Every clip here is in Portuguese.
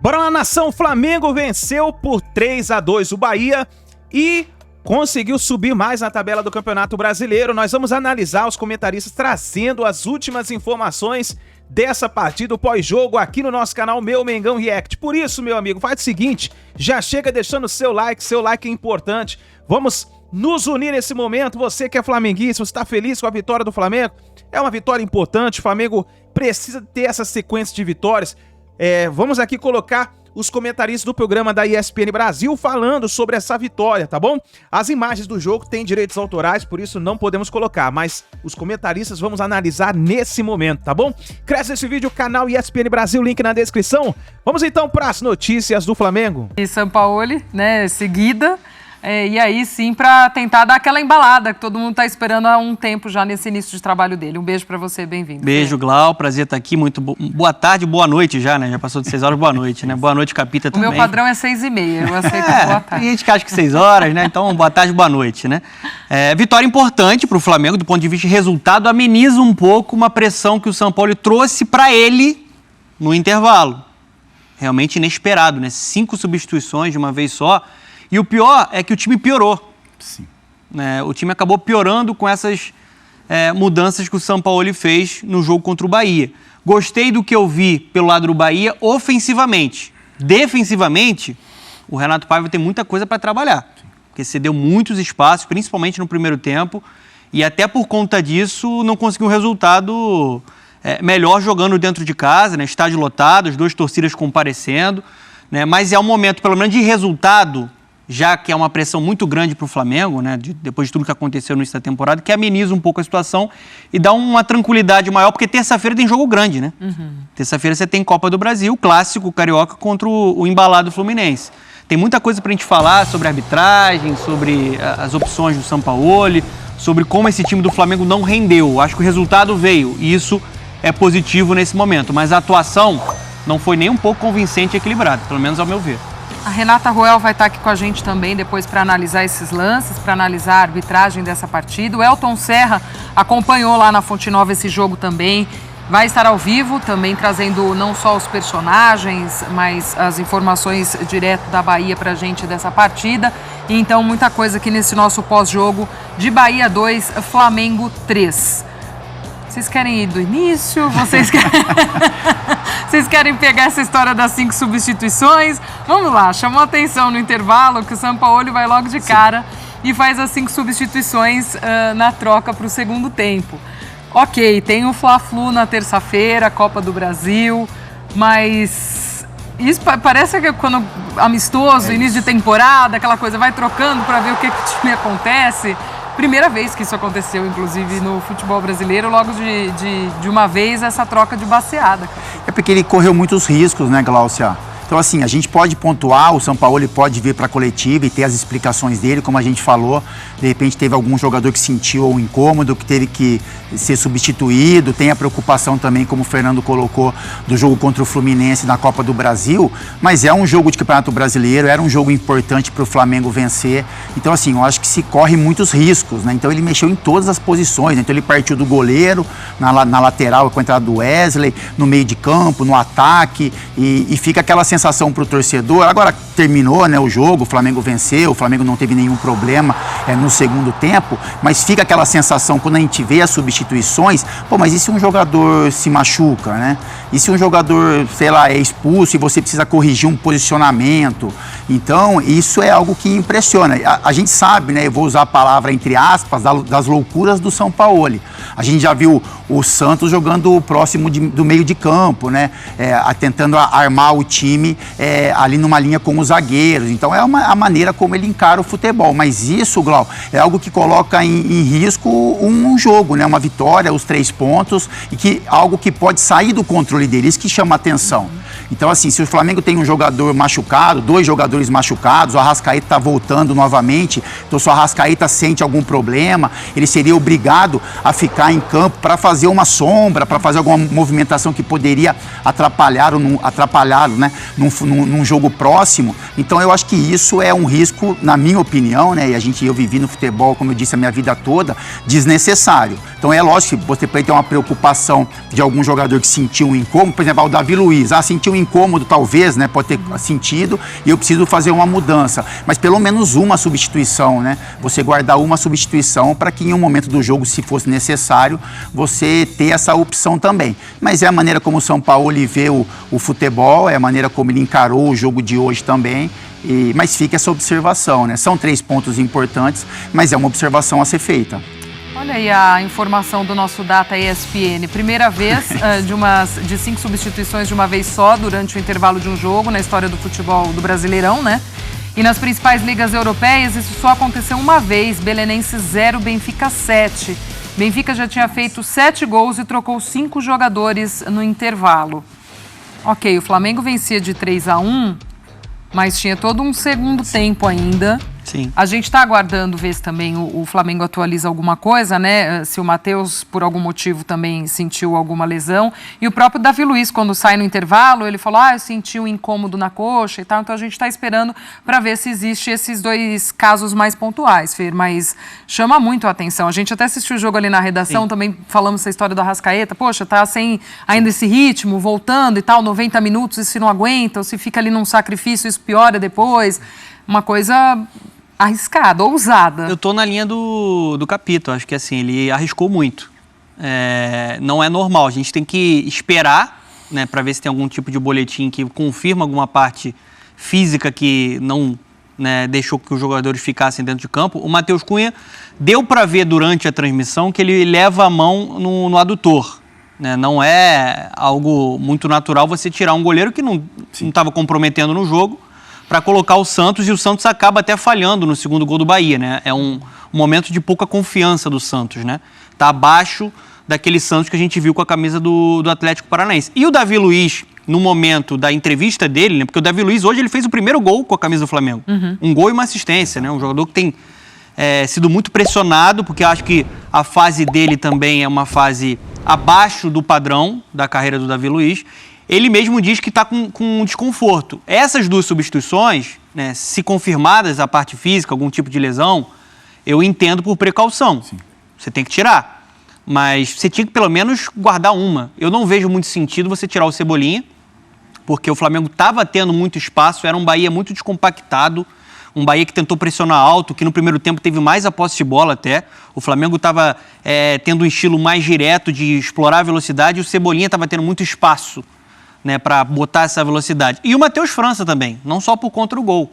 Bora lá, nação. Flamengo venceu por 3-2 o Bahia e conseguiu subir mais na tabela do Campeonato Brasileiro. Nós vamos analisar os comentaristas trazendo as últimas informações dessa partida, o pós-jogo, aqui no nosso canal Meu Mengão React. Por isso, meu amigo, faz o seguinte, já chega deixando seu like é importante. Vamos nos unir nesse momento. Você que é flamenguista, você está feliz com a vitória do Flamengo? É uma vitória importante, o Flamengo precisa ter essa sequência de vitórias. Vamos aqui colocar os comentaristas do programa da ESPN Brasil falando sobre essa vitória, tá bom? As imagens do jogo têm direitos autorais, por isso não podemos colocar, mas os comentaristas vamos analisar nesse momento, tá bom? Cresce esse vídeo, canal ESPN Brasil, link na descrição. Vamos então para as notícias do Flamengo. E Sampaoli, né, seguida. E aí sim, para tentar dar aquela embalada que todo mundo está esperando há um tempo já nesse início de trabalho dele. Um beijo para você, bem-vindo. Beijo, Glau, prazer estar aqui, muito boa tarde, boa noite já, né? Já passou de 6 horas, boa noite, né? Boa noite, Capita, também. O meu padrão é 6h30, eu aceito boa tarde. Tem gente que acha que 6 horas, né? Então, boa tarde, boa noite, né? Vitória importante para o Flamengo, do ponto de vista de resultado, ameniza um pouco uma pressão que o Sampaoli trouxe para ele no intervalo. Realmente inesperado, né? 5 substituições de uma vez só. E o pior é que o time piorou. Sim. O time acabou piorando com essas mudanças que o Sampaoli fez no jogo contra o Bahia. Gostei do que eu vi pelo lado do Bahia ofensivamente. Defensivamente, o Renato Paiva tem muita coisa para trabalhar. Sim. Porque cedeu muitos espaços, principalmente no primeiro tempo. E até por conta disso não conseguiu um resultado melhor jogando dentro de casa, né? Estádio lotado, as 2 torcidas comparecendo. Né? Mas é um momento, pelo menos de resultado, já que é uma pressão muito grande para o Flamengo, né, depois de tudo que aconteceu no início da temporada, que ameniza um pouco a situação e dá uma tranquilidade maior, porque terça-feira tem jogo grande, né? Uhum. Terça-feira você tem Copa do Brasil, clássico carioca contra o embalado Fluminense. Tem muita coisa para a gente falar sobre a arbitragem, sobre as opções do Sampaoli, sobre como esse time do Flamengo não rendeu. Acho que o resultado veio e isso é positivo nesse momento, mas a atuação não foi nem um pouco convincente e equilibrada, pelo menos ao meu ver. A Renata Ruel vai estar aqui com a gente também depois para analisar esses lances, para analisar a arbitragem dessa partida. O Elton Serra acompanhou lá na Fonte Nova esse jogo também. Vai estar ao vivo também trazendo não só os personagens, mas as informações direto da Bahia para a gente dessa partida. E então muita coisa aqui nesse nosso pós-jogo de Bahia 2, Flamengo 3. Vocês querem ir do início? Vocês querem pegar essa história das 5 substituições? Vamos lá, chamou a atenção no intervalo que o Sampaoli vai logo de cara e faz as 5 substituições na troca para o segundo tempo. Ok, tem o Fla-Flu na terça-feira, Copa do Brasil, mas isso parece que quando amistoso, início de temporada, aquela coisa, vai trocando para ver o que o time acontece. Primeira vez que isso aconteceu, inclusive, no futebol brasileiro, logo de uma vez, essa troca de baseada. É porque ele correu muitos riscos, né, Gláucia? Então, assim, a gente pode pontuar, o Sampaoli pode vir para a coletiva e ter as explicações dele, como a gente falou. De repente teve algum jogador que sentiu um incômodo, que teve que ser substituído. Tem a preocupação também, como o Fernando colocou, do jogo contra o Fluminense na Copa do Brasil. Mas é um jogo de Campeonato Brasileiro, era um jogo importante para o Flamengo vencer. Então, assim, eu acho que se corre muitos riscos, né? Então ele mexeu em todas as posições. Então ele partiu do goleiro, na lateral com a entrada do Wesley, no meio de campo, no ataque. E fica aquela sensação para o torcedor. Agora terminou, né, o jogo, o Flamengo venceu, o Flamengo não teve nenhum problema no segundo tempo, mas fica aquela sensação quando a gente vê as substituições, pô, mas e se um jogador se machuca, né? E se um jogador, sei lá, é expulso e você precisa corrigir um posicionamento? Então, isso é algo que impressiona. A gente sabe, né, eu vou usar a palavra entre aspas, das loucuras do Sampaoli. A gente já viu o Santos jogando próximo do meio de campo, né? Tentando armar o time ali numa linha com os zagueiros. Então é a maneira como ele encara o futebol. Mas isso, Glau, é algo que coloca em risco um jogo, né? Uma vitória, os 3 pontos, e algo que pode sair do controle dele. Isso que chama a atenção. Então, assim, se o Flamengo tem um jogador machucado, 2 jogadores machucados, o Arrascaeta está voltando novamente, então se o Arrascaeta sente algum problema, ele seria obrigado a ficar em campo para fazer uma sombra, para fazer alguma movimentação que poderia atrapalhá-lo, né, num jogo próximo. Então eu acho que isso é um risco, na minha opinião, né? E eu vivi no futebol, como eu disse, a minha vida toda, desnecessário. Então é lógico que você pode ter uma preocupação de algum jogador que sentiu um incômodo, por exemplo, o Davi Luiz, sentiu um incômodo talvez, né? Pode ter sentido e eu preciso fazer uma mudança. Mas pelo menos uma substituição, né? Você guardar uma substituição para que em um momento do jogo, se fosse necessário, você ter essa opção também. Mas é a maneira como o São Paulo vê o futebol, é a maneira como ele encarou o jogo de hoje também. Mas fica essa observação, né? São 3 pontos importantes, mas é uma observação a ser feita. Olha aí a informação do nosso Data ESPN. Primeira vez de 5 substituições de uma vez só durante o intervalo de um jogo na história do futebol do Brasileirão, né? E nas principais ligas europeias, isso só aconteceu uma vez. Belenense 0, Benfica 7. Benfica já tinha feito 7 gols e trocou 5 jogadores no intervalo. Ok, o Flamengo vencia de 3-1, mas tinha todo um segundo tempo ainda. Sim. A gente está aguardando ver se também o Flamengo atualiza alguma coisa, né? Se o Matheus, por algum motivo, também sentiu alguma lesão. E o próprio Davi Luiz, quando sai no intervalo, ele falou, eu senti um incômodo na coxa e tal. Então a gente está esperando para ver se existe esses 2 casos mais pontuais, Fer. Mas chama muito a atenção. A gente até assistiu o jogo ali na redação, sim, também falamos essa história do Arrascaeta. Poxa, tá sem ainda esse ritmo, voltando e tal, 90 minutos, e se não aguenta, ou se fica ali num sacrifício, isso piora depois. Uma coisa arriscada, ousada. Eu tô na linha do Capito, acho que assim, ele arriscou muito. Não é normal, a gente tem que esperar, né, para ver se tem algum tipo de boletim que confirma alguma parte física que não, né, deixou que os jogadores ficassem dentro de campo. O Matheus Cunha deu para ver durante a transmissão que ele leva a mão no adutor. Né? Não é algo muito natural você tirar um goleiro que não estava comprometendo no jogo para colocar o Santos, e o Santos acaba até falhando no segundo gol do Bahia, né? É um momento de pouca confiança do Santos, né? Tá abaixo daquele Santos que a gente viu com a camisa do Atlético Paranaense. E o Davi Luiz, no momento da entrevista dele, né? Porque o Davi Luiz hoje ele fez o primeiro gol com a camisa do Flamengo. Um gol e uma assistência, né? Um jogador que tem sido muito pressionado, porque eu acho que a fase dele também é uma fase abaixo do padrão da carreira do Davi Luiz. Ele mesmo diz que está com desconforto. Essas 2 substituições, né, se confirmadas a parte física, algum tipo de lesão, eu entendo por precaução. Sim. Você tem que tirar. Mas você tinha que pelo menos guardar uma. Eu não vejo muito sentido você tirar o Cebolinha, porque o Flamengo estava tendo muito espaço, era um Bahia muito descompactado, um Bahia que tentou pressionar alto, que no primeiro tempo teve mais a posse de bola até. O Flamengo estava tendo um estilo mais direto de explorar a velocidade, e o Cebolinha estava tendo muito espaço, né, para botar essa velocidade. E o Matheus França também, não só por conta do gol.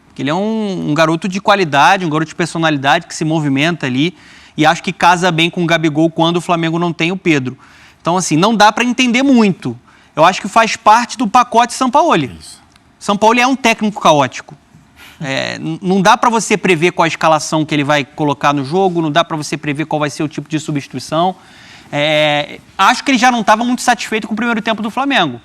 Porque ele é um garoto de qualidade, um garoto de personalidade que se movimenta ali, e acho que casa bem com o Gabigol quando o Flamengo não tem o Pedro. Então, assim, não dá para entender muito. Eu acho que faz parte do pacote Sampaoli. Sampaoli é um técnico caótico. Não dá para você prever qual a escalação que ele vai colocar no jogo, não dá para você prever qual vai ser o tipo de substituição. Acho que ele já não estava muito satisfeito com o primeiro tempo do Flamengo.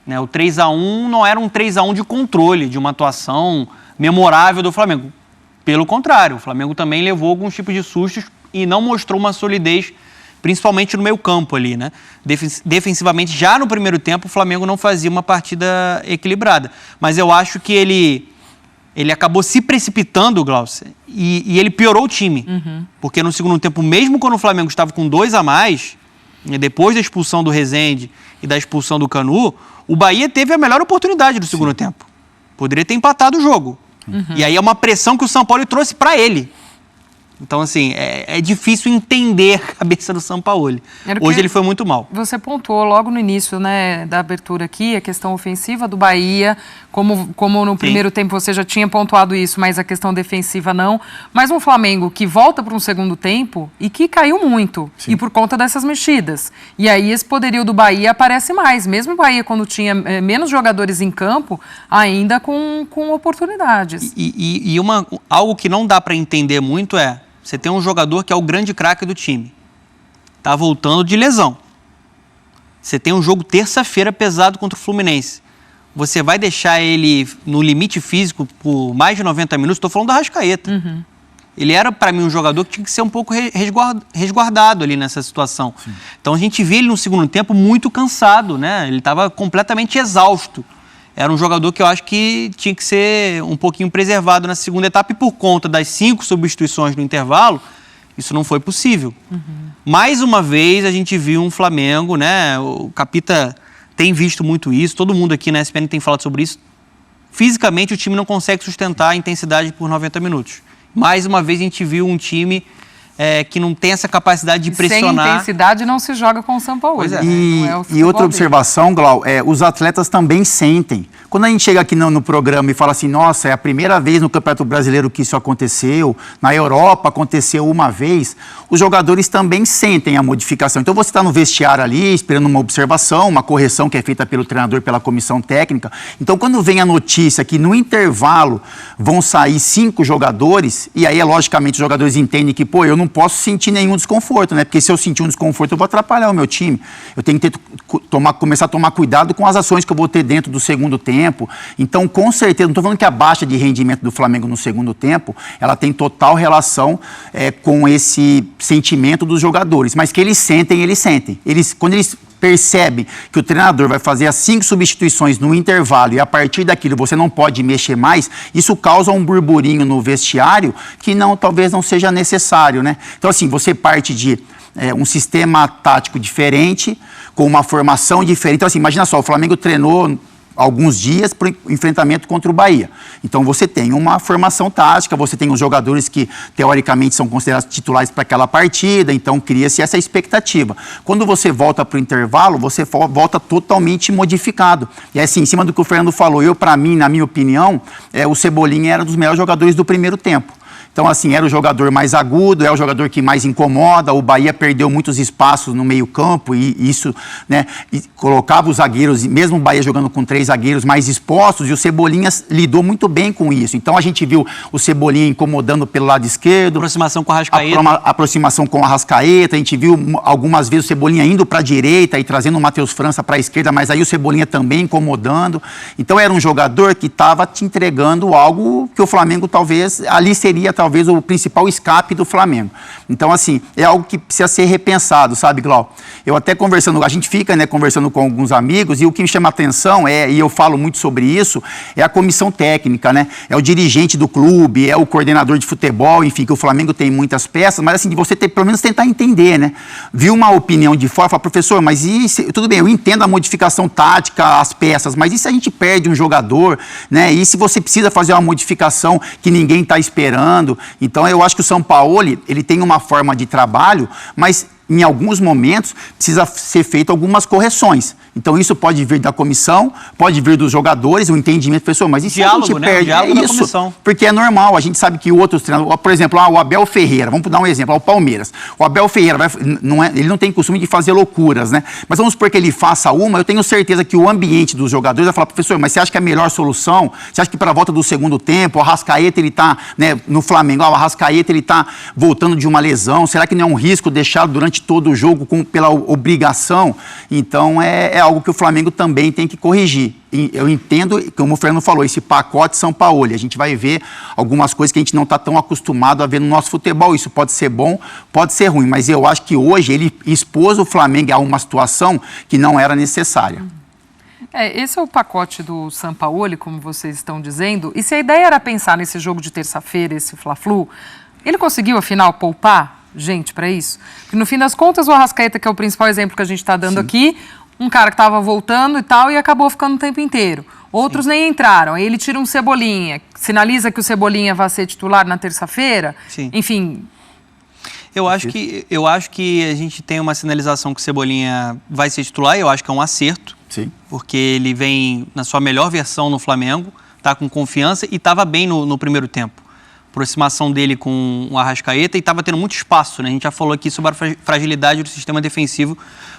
Né? O 3-1 não era um 3-1 de controle, de uma atuação memorável do Flamengo. Pelo contrário, o Flamengo também levou alguns tipos de sustos e não mostrou uma solidez, principalmente no meio campo ali, né? Defensivamente, já no primeiro tempo, o Flamengo não fazia uma partida equilibrada. Mas eu acho que ele acabou se precipitando, Glaucia, e ele piorou o time. Porque no segundo tempo, mesmo quando o Flamengo estava com 2 a mais, depois da expulsão do Rezende e da expulsão do Canu, o Bahia teve a melhor oportunidade do segundo tempo. Poderia ter empatado o jogo. E aí é uma pressão que o São Paulo trouxe para ele. Então, assim, é difícil entender a cabeça do Sampaoli. Hoje ele foi muito mal. Você pontuou logo no início, né, da abertura aqui, a questão ofensiva do Bahia, como no primeiro tempo você já tinha pontuado isso, mas a questão defensiva não. Mas um Flamengo que volta para um segundo tempo e que caiu muito, e por conta dessas mexidas. E aí esse poderio do Bahia aparece mais. Mesmo o Bahia, quando tinha menos jogadores em campo, ainda com oportunidades. Algo que não dá para entender muito você tem um jogador que é o grande craque do time. Tá voltando de lesão. Você tem um jogo terça-feira pesado contra o Fluminense. Você vai deixar ele no limite físico por mais de 90 minutos? Estou falando do Arrascaeta. Ele era, para mim, um jogador que tinha que ser um pouco resguardado ali nessa situação. Sim. Então a gente vê ele no segundo tempo muito cansado, né? Ele estava completamente exausto. era um jogador que eu acho que tinha que ser um pouquinho preservado na segunda etapa, e por conta das 5 substituições no intervalo, isso não foi possível. Mais uma vez a gente viu um Flamengo, né? O Capita tem visto muito isso, todo mundo aqui na ESPN tem falado sobre isso. Fisicamente o time não consegue sustentar a intensidade por 90 minutos. Mais uma vez a gente viu um time que não tem essa capacidade de pressionar. Sem intensidade não se joga com o Sampaoli. Pois é. E outra observação, Glau, os atletas também sentem. Quando a gente chega aqui no programa e fala assim, nossa, é a primeira vez no Campeonato Brasileiro que isso aconteceu, na Europa aconteceu uma vez, os jogadores também sentem a modificação. Então você está no vestiário ali, esperando uma observação, uma correção que é feita pelo treinador, pela comissão técnica. Então quando vem a notícia que no intervalo vão sair 5 jogadores, e aí logicamente os jogadores entendem que, pô, eu não posso sentir nenhum desconforto, né? Porque se eu sentir um desconforto, eu vou atrapalhar o meu time. Eu tenho que começar a tomar cuidado com as ações que eu vou ter dentro do segundo tempo. Então, com certeza, não estou falando que a baixa de rendimento do Flamengo no segundo tempo, ela tem total relação com esse sentimento dos jogadores. Mas que eles sentem, eles sentem. Quando eles percebem que o treinador vai fazer as 5 substituições no intervalo e a partir daquilo você não pode mexer mais, isso causa um burburinho no vestiário que talvez não seja necessário, né? Então, assim, você parte de um sistema tático diferente, com uma formação diferente. Então, assim, imagina só, o Flamengo treinou alguns dias para o enfrentamento contra o Bahia. Então você tem uma formação tática, você tem os jogadores que teoricamente são considerados titulares para aquela partida, então cria-se essa expectativa. Quando você volta para o intervalo, você volta totalmente modificado. E assim, em cima do que o Fernando falou, para mim, na minha opinião, o Cebolinha era um dos melhores jogadores do primeiro tempo. Então, assim, era o jogador mais agudo, é o jogador que mais incomoda. O Bahia perdeu muitos espaços no meio-campo e isso, né, colocava os zagueiros, mesmo o Bahia jogando com 3 zagueiros mais expostos, e o Cebolinha lidou muito bem com isso. Então, a gente viu o Cebolinha incomodando pelo lado esquerdo. Aproximação com a Arrascaeta. Aproximação com a Arrascaeta. A gente viu algumas vezes o Cebolinha indo para a direita e trazendo o Matheus França para a esquerda, mas aí o Cebolinha também incomodando. Então, era um jogador que estava te entregando algo que o Flamengo talvez o principal escape do Flamengo. Então, assim, é algo que precisa ser repensado, sabe, Glau? Eu até a gente fica, né, conversando com alguns amigos, e o que me chama a atenção e eu falo muito sobre isso, é a comissão técnica, né? É o dirigente do clube, é o coordenador de futebol, enfim, que o Flamengo tem muitas peças, mas assim, de você pelo menos tentar entender, né? Viu uma opinião de fora, fala, professor, mas tudo bem, eu entendo a modificação tática, as peças, mas e se a gente perde um jogador, né? E se você precisa fazer uma modificação que ninguém está esperando? Então, eu acho que o Sampaoli, ele tem uma forma de trabalho, mas em alguns momentos precisa ser feito algumas correções. Então, isso pode vir da comissão, pode vir dos jogadores, o entendimento, professor, mas e se a gente perde? Diálogo da comissão. Porque é normal, a gente sabe que outros treinadores, por exemplo, o Abel Ferreira, vamos dar um exemplo, o Palmeiras. O Abel Ferreira, ele não tem costume de fazer loucuras, né? Mas vamos supor que ele faça uma, eu tenho certeza que o ambiente dos jogadores vai falar, professor, mas você acha que é a melhor solução? Você acha que para a volta do segundo tempo, o Arrascaeta, ele está, né, no Flamengo, o Arrascaeta, ele está voltando de uma lesão, será que não é um risco deixá-lo durante todo o jogo pela obrigação? Então, é algo que o Flamengo também tem que corrigir. Eu entendo, como o Fernando falou, esse pacote Sampaoli. A gente vai ver algumas coisas que a gente não está tão acostumado a ver no nosso futebol. Isso pode ser bom, pode ser ruim, mas eu acho que hoje ele expôs o Flamengo a uma situação que não era necessária. Esse é o pacote do Sampaoli, como vocês estão dizendo. E se a ideia era pensar nesse jogo de terça-feira, esse Fla-Flu, ele conseguiu, afinal, poupar gente para isso? Porque, no fim das contas, o Arrascaeta, que é o principal exemplo que a gente está dando aqui, um cara que estava voltando e tal, e acabou ficando o tempo inteiro. Outros nem entraram. Aí ele tira um Cebolinha, sinaliza que o Cebolinha vai ser titular na terça-feira. Enfim. Eu acho que a gente tem uma sinalização que o Cebolinha vai ser titular, e eu acho que é um acerto. Sim. Porque ele vem na sua melhor versão no Flamengo, está com confiança e estava bem no primeiro tempo. Aproximação dele com o Arrascaeta e estava tendo muito espaço, né? A gente já falou aqui sobre a fragilidade do sistema defensivo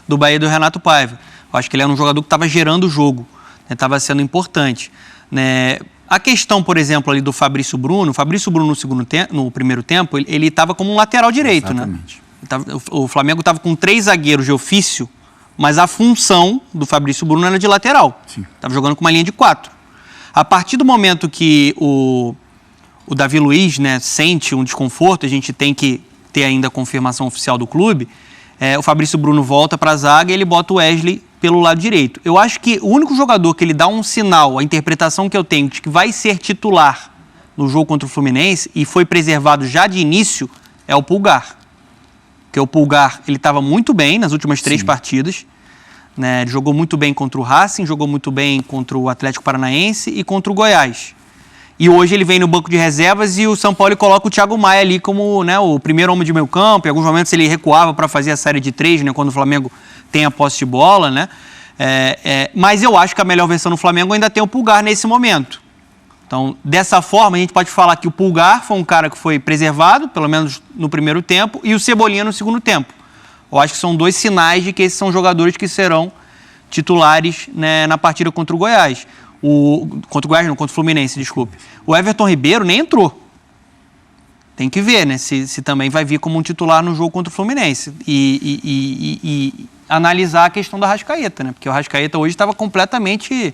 do Bahia do Renato Paiva. Eu acho que ele era um jogador que estava gerando o jogo, estava sendo importante, né? A questão, por exemplo, ali do Fabrício Bruno no primeiro tempo, ele estava como um lateral direito, exatamente, né? O Flamengo estava com 3 zagueiros de ofício, mas a função do Fabrício Bruno era de lateral. Estava jogando com uma linha de 4. A partir do momento que o Davi Luiz, né, sente um desconforto, a gente tem que ter ainda a confirmação oficial do clube, o Fabrício Bruno volta para a zaga e ele bota o Wesley pelo lado direito. Eu acho que o único jogador que ele dá um sinal, a interpretação que eu tenho, de que vai ser titular no jogo contra o Fluminense e foi preservado já de início, é o Pulgar. Porque o Pulgar, ele estava muito bem nas últimas 3 partidas, né? Ele jogou muito bem contra o Racing, jogou muito bem contra o Atlético Paranaense e contra o Goiás. E hoje ele vem no banco de reservas e o São Paulo coloca o Thiago Maia ali como, né, o primeiro homem de meio campo. Em alguns momentos ele recuava para fazer a série de 3, né, quando o Flamengo tem a posse de bola, né? Mas eu acho que a melhor versão do Flamengo ainda tem o Pulgar nesse momento. Então, dessa forma, a gente pode falar que o Pulgar foi um cara que foi preservado, pelo menos no primeiro tempo, e o Cebolinha no segundo tempo. Eu acho que são 2 sinais de que esses são jogadores que serão titulares, né, na partida contra o Goiás. Contra o Goiás, não, contra o Fluminense, desculpe. O Everton Ribeiro nem entrou. Tem que ver, né, se também vai vir como um titular no jogo contra o Fluminense. E analisar a questão do Arrascaeta, né? Porque o Arrascaeta hoje estava completamente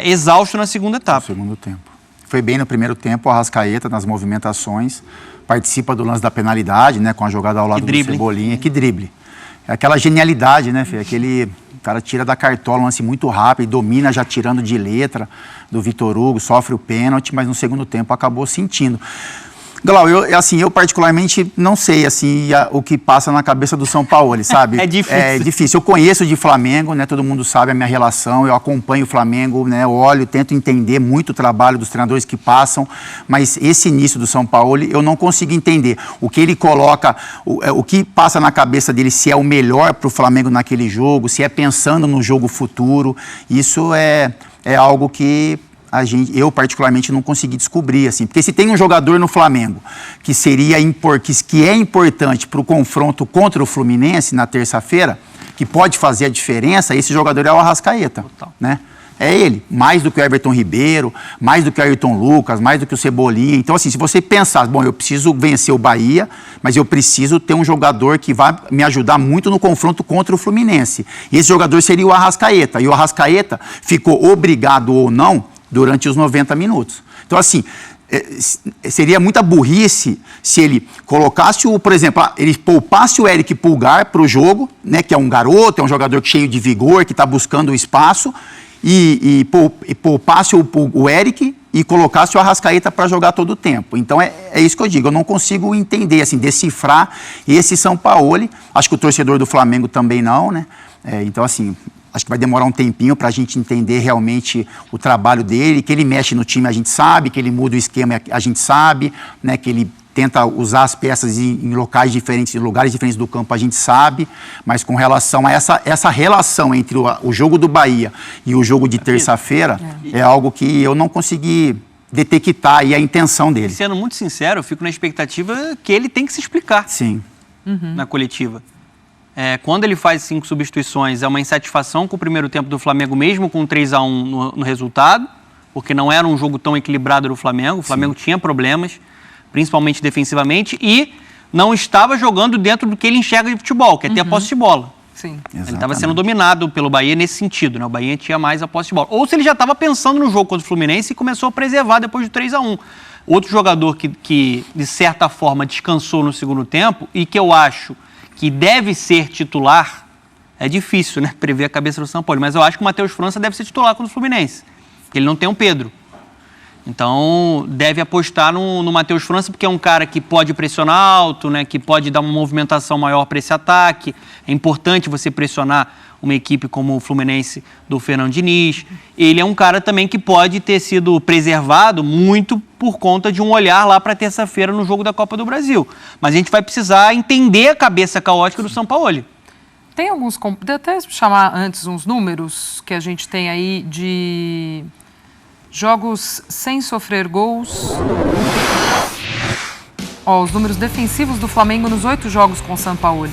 exausto na segunda etapa. No segundo tempo. Foi bem no primeiro tempo, o Arrascaeta nas movimentações, participa do lance da penalidade, né, com a jogada ao lado do Cebolinha. Que drible. É aquela genialidade, né, Fê? O cara tira da cartola um lance muito rápido, domina já tirando de letra do Vitor Hugo, sofre o pênalti, mas no segundo tempo acabou sentindo. Glau, eu particularmente não sei assim, o que passa na cabeça do São Paulo, sabe? É difícil. É difícil. Eu conheço de Flamengo, né? Todo mundo sabe a minha relação, eu acompanho o Flamengo, né? Eu olho, tento entender muito o trabalho dos treinadores que passam, mas esse início do São Paulo eu não consigo entender. O que ele coloca, o que passa na cabeça dele, se é o melhor para o Flamengo naquele jogo, se é pensando no jogo futuro, isso é algo que eu particularmente não consegui descobrir, assim, porque se tem um jogador no Flamengo que é importante para o confronto contra o Fluminense na terça-feira, que pode fazer a diferença, esse jogador é o Arrascaeta, né? É ele, mais do que o Everton Ribeiro, mais do que o Ayrton Lucas, mais do que o Cebolinha. Então, assim, se você pensar, bom, eu preciso vencer o Bahia, mas eu preciso ter um jogador que vai me ajudar muito no confronto contra o Fluminense. E esse jogador seria o Arrascaeta. E o Arrascaeta ficou obrigado ou não durante os 90 minutos. Então, assim, seria muita burrice se ele colocasse, por exemplo, ele poupasse o Eric Pulgar para o jogo, né, que é um garoto, é um jogador cheio de vigor, que está buscando o espaço, e poupasse o Eric e colocasse o Arrascaeta para jogar todo o tempo. Então, é isso que eu digo, eu não consigo entender, assim, decifrar esse São Paulo. Acho que o torcedor do Flamengo também não, né? Então, assim, acho que vai demorar um tempinho para a gente entender realmente o trabalho dele, que ele mexe no time, a gente sabe, que ele muda o esquema, a gente sabe, né, que ele tenta usar as peças em locais diferentes, em lugares diferentes do campo, a gente sabe, mas com relação a essa relação entre o jogo do Bahia e o jogo de terça-feira, é algo que eu não consegui detectar aí a intenção dele. Sendo muito sincero, eu fico na expectativa que ele tem que se explicar. Sim. Na coletiva. Quando ele faz 5 substituições, é uma insatisfação com o primeiro tempo do Flamengo, mesmo com 3-1 no resultado, porque não era um jogo tão equilibrado do Flamengo. O Flamengo tinha problemas, principalmente defensivamente, e não estava jogando dentro do que ele enxerga de futebol, que é ter a posse de bola. Sim. Ele estava sendo dominado pelo Bahia nesse sentido, né? O Bahia tinha mais a posse de bola. Ou se ele já estava pensando no jogo contra o Fluminense e começou a preservar depois do 3-1. Outro jogador que, de certa forma, descansou no segundo tempo e que eu acho que deve ser titular, é difícil, né, prever a cabeça do São Paulo, mas eu acho que o Matheus França deve ser titular contra o Fluminense, porque ele não tem um Pedro. Então, deve apostar no Matheus França, porque é um cara que pode pressionar alto, né, que pode dar uma movimentação maior para esse ataque. É importante você pressionar uma equipe como o Fluminense do Fernando Diniz. Ele é um cara também que pode ter sido preservado muito por conta de um olhar lá para terça-feira no jogo da Copa do Brasil. Mas a gente vai precisar entender a cabeça caótica do São Paulo. Tem alguns... Vou até chamar antes uns números que a gente tem aí de jogos sem sofrer gols. Os números defensivos do Flamengo nos 8 jogos com o São Paulo.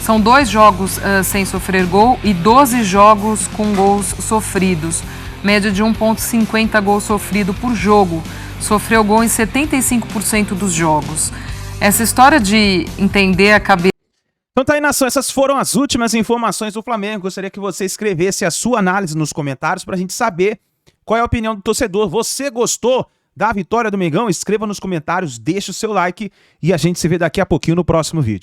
São 2 jogos sem sofrer gol e 12 jogos com gols sofridos. Média de 1,50 gol sofrido por jogo. Sofreu gol em 75% dos jogos. Essa história de entender a cabeça... Então tá aí, nação, essas foram as últimas informações do Flamengo. Gostaria que você escrevesse a sua análise nos comentários pra gente saber qual é a opinião do torcedor. Você gostou da vitória do Mengão? Escreva nos comentários, deixe o seu like e a gente se vê daqui a pouquinho no próximo vídeo.